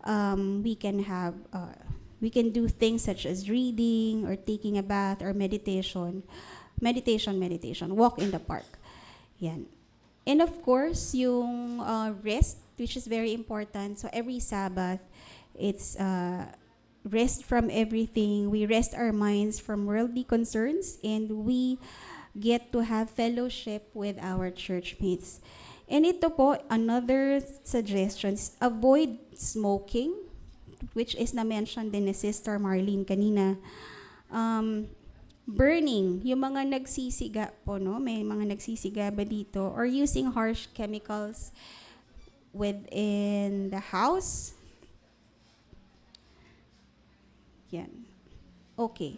[SPEAKER 4] We can do things such as reading or taking a bath or meditation. Walk in the park. Yan. And of course, yung rest, which is very important. So every Sabbath, it's rest from everything. We rest our minds from worldly concerns and we get to have fellowship with our church mates. And ito po, another suggestions, avoid smoking, which is na-mention din ni Sister Marlene kanina. Burning, yung mga nagsisiga po, no? May mga nagsisiga ba dito? Or using harsh chemicals within the house. Yan. Okay.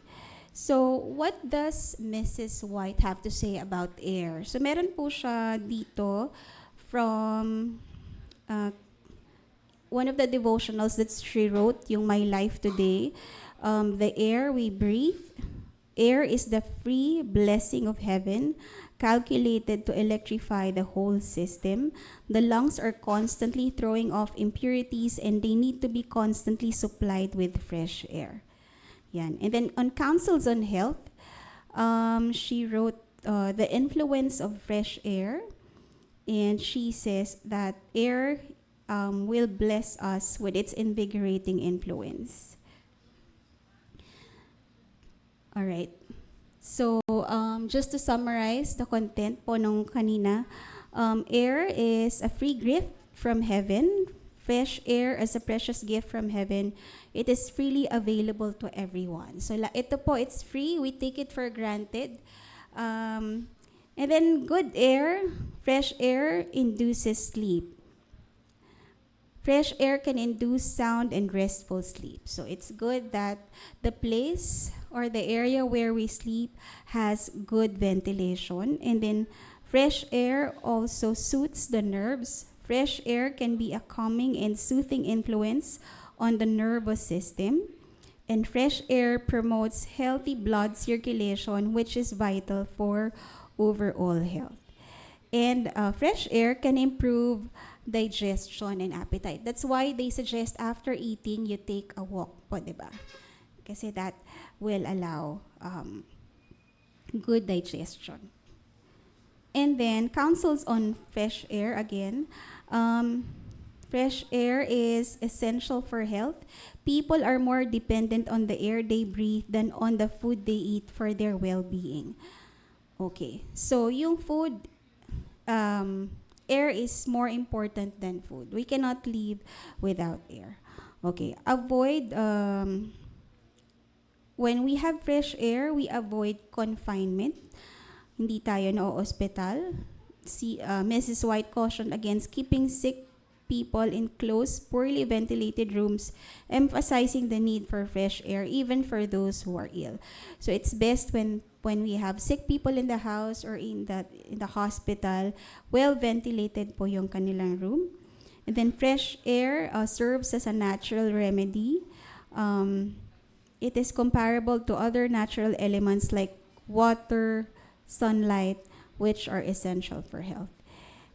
[SPEAKER 4] So, what does Mrs. White have to say about air? So, meron po siya dito from one of the devotionals that she wrote, yung My Life Today. The air we breathe. Air is the free blessing of heaven, calculated to electrify the whole system. The lungs are constantly throwing off impurities and they need to be constantly supplied with fresh air. Yan. And then on Counsels on Health, she wrote the influence of fresh air. And she says that air will bless us with its invigorating influence. All right. So, just to summarize the content po nung kanina, air is a free gift from heaven. Fresh air as a precious gift from heaven. It is freely available to everyone. So, ito po, it's free. We take it for granted. And then, good air, fresh air induces sleep. Fresh air can induce sound and restful sleep. So it's good that the place or the area where we sleep has good ventilation. And then fresh air also soothes the nerves. Fresh air can be a calming and soothing influence on the nervous system. And fresh air promotes healthy blood circulation, which is vital for overall health. And fresh air can improve digestion and appetite. That's why they suggest after eating, you take a walk po, di ba? Kasi that will allow good digestion. And then, counsels on fresh air again. Fresh air is essential for health. People are more dependent on the air they breathe than on the food they eat for their well-being. Okay, so yung food, air is more important than food. We cannot live without air. Okay, avoid, when we have fresh air, we avoid confinement. Hindi tayo na-hospital. Mrs. White cautioned against keeping sick people in close, poorly ventilated rooms, emphasizing the need for fresh air even for those who are ill. So it's best when we have sick people in the house or in the hospital, well ventilated po yung kanilang room. And then fresh air serves as a natural remedy. It is comparable to other natural elements like water, sunlight, which are essential for health.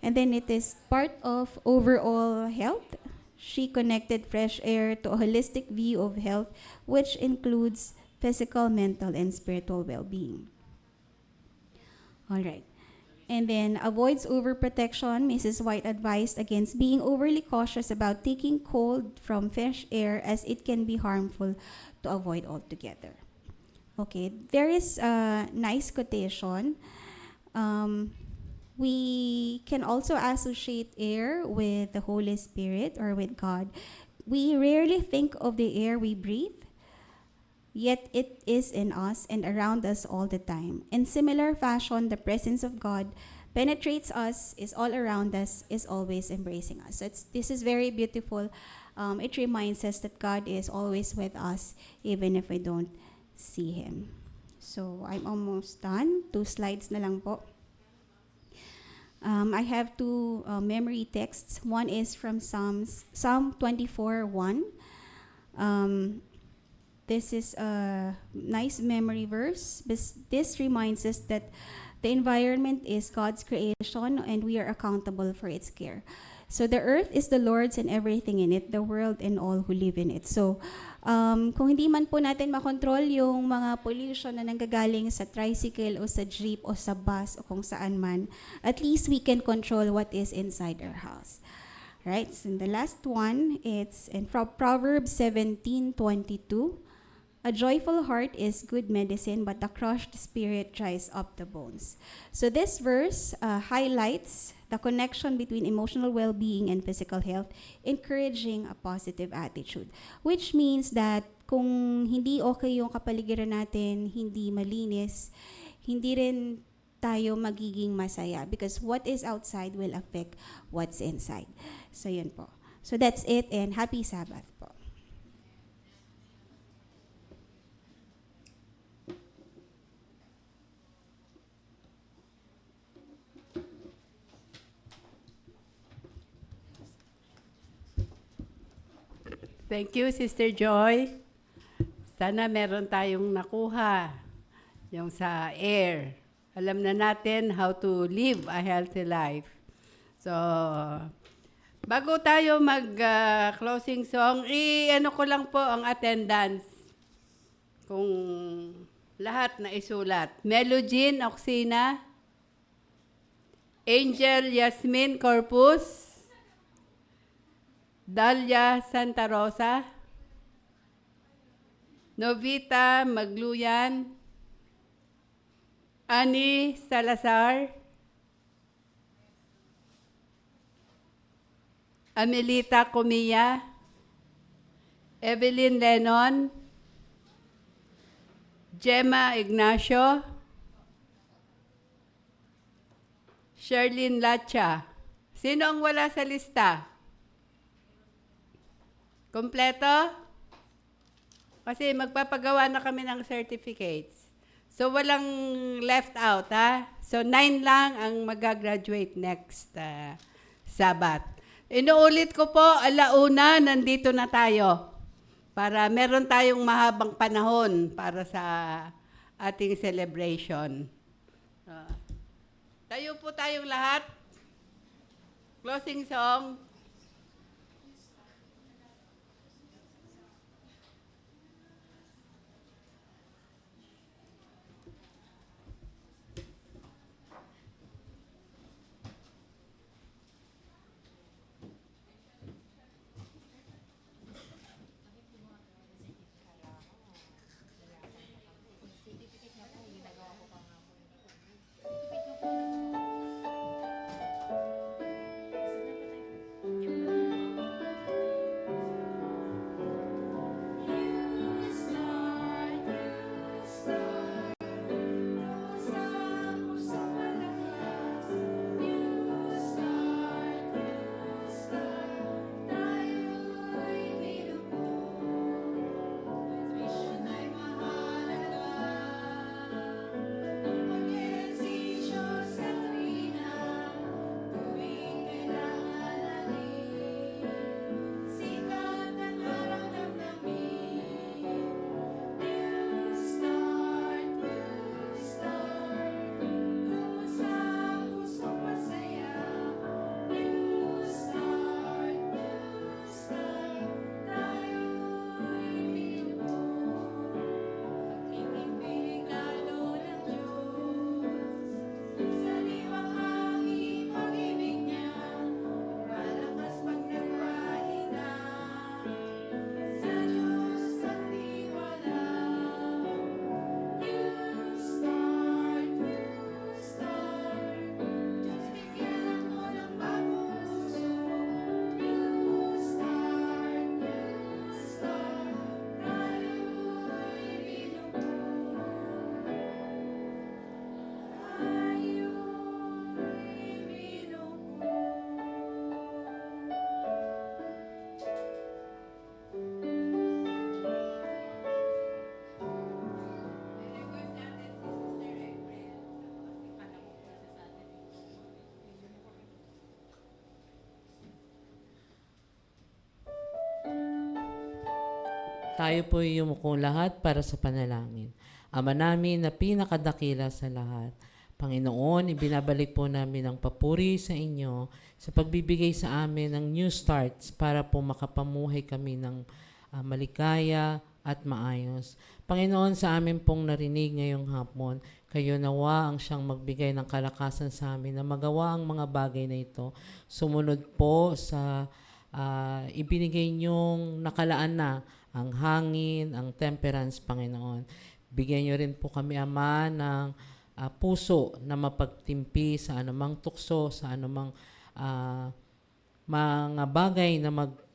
[SPEAKER 4] And then it is part of overall health. She connected fresh air to a holistic view of health, which includes physical, mental, and spiritual well-being. All right. And then avoids overprotection. Mrs. White advised against being overly cautious about taking cold from fresh air as it can be harmful to avoid altogether. Okay, there is a nice quotation. We can also associate air with the Holy Spirit or with God. We rarely think of the air we breathe, yet it is in us and around us all the time. In similar fashion, the presence of God penetrates us, is all around us, is always embracing us. So this is very beautiful. It reminds us that God is always with us, even if we don't see Him. So I'm almost done. 2 slides na lang po. I have 2 memory texts. One is from Psalm 24:1. This is a nice memory verse. This reminds us that the environment is God's creation and we are accountable for its care. So the earth is the Lord's and everything in it, the world and all who live in it. So kung hindi man po natin makontrol yung mga pollution na nanggagaling sa tricycle o sa jeep o sa bus o kung saan man, at least we can control what is inside our house. Right? So the last one, it's in Proverbs 17:22. A joyful heart is good medicine, but the crushed spirit dries up the bones. So this verse highlights the connection between emotional well-being and physical health, encouraging a positive attitude. Which means that kung hindi okay yung kapaligiran natin, hindi malinis, hindi rin tayo magiging masaya because what is outside will affect what's inside. So yun po. So that's it and happy Sabbath po.
[SPEAKER 1] Thank you, Sister Joy. Sana meron tayong nakuha yung sa air. Alam na natin how to live a healthy life. So, bago tayo mag-closing song, ano ko lang po ang attendance. Kung lahat na isulat. Melogene Oxina, Angel Yasmin Corpus, Dalia Santa Rosa, Novita Magluyan, Ani Salazar, Amelita Comilla, Evelyn Lennon, Gemma Ignacio, Sherlyn Lacha. Sino ang wala sa lista? Kompleto? Kasi magpapagawa na kami ng certificates. So, walang left out, ha? So, 9 lang ang mag-graduate next Sabat. Inuulit ko po, 1:00 nandito na tayo. Para meron tayong mahabang panahon para sa ating celebration. Tayo po tayong lahat. Closing song.
[SPEAKER 5] Tayo po yumuko lahat para sa panalangin. Ama namin na pinakadakila sa lahat, Panginoon, ibinabalik po namin ang papuri sa inyo sa pagbibigay sa amin ng new starts para po makapamuhay kami ng maligaya at maayos. Panginoon, sa amin pong narinig ngayong hapon, kayo nawa ang siyang magbigay ng kalakasan sa amin na magawa ang mga bagay na ito. Sumunod po sa ibinigay niyong nakalaan na ang hangin, ang temperance, Panginoon. Bigyan niyo rin po kami, Ama, ng puso na mapagtimpi sa anumang tukso, sa anumang mga bagay na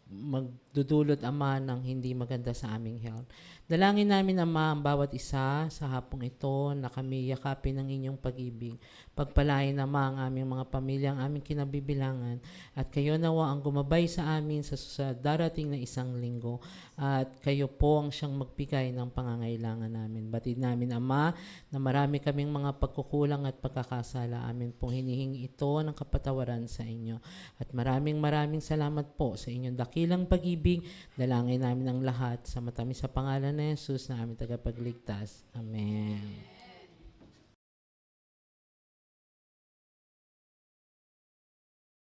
[SPEAKER 5] magdudulot, Ama, ng hindi maganda sa aming health. Dalangin namin, Ama, ang bawat isa sa hapong ito na kami yakapin ng inyong pag-ibig. Pagpalain, Ama, ang aming mga pamilya, ang aming kinabibilangan. At kayo nawa ang gumabay sa amin sa darating na isang linggo. At kayo po ang siyang magbigay ng pangangailangan namin. Batid namin, Ama, na marami kaming mga pagkukulang at pagkakasala. Amin pong hinihingi ito ng kapatawaran sa inyo. At maraming salamat po sa inyong dakilang pag-ibig. Dalangin namin ang lahat sa matamis sa pangalan ni Jesus na aming tagapagligtas. Amen.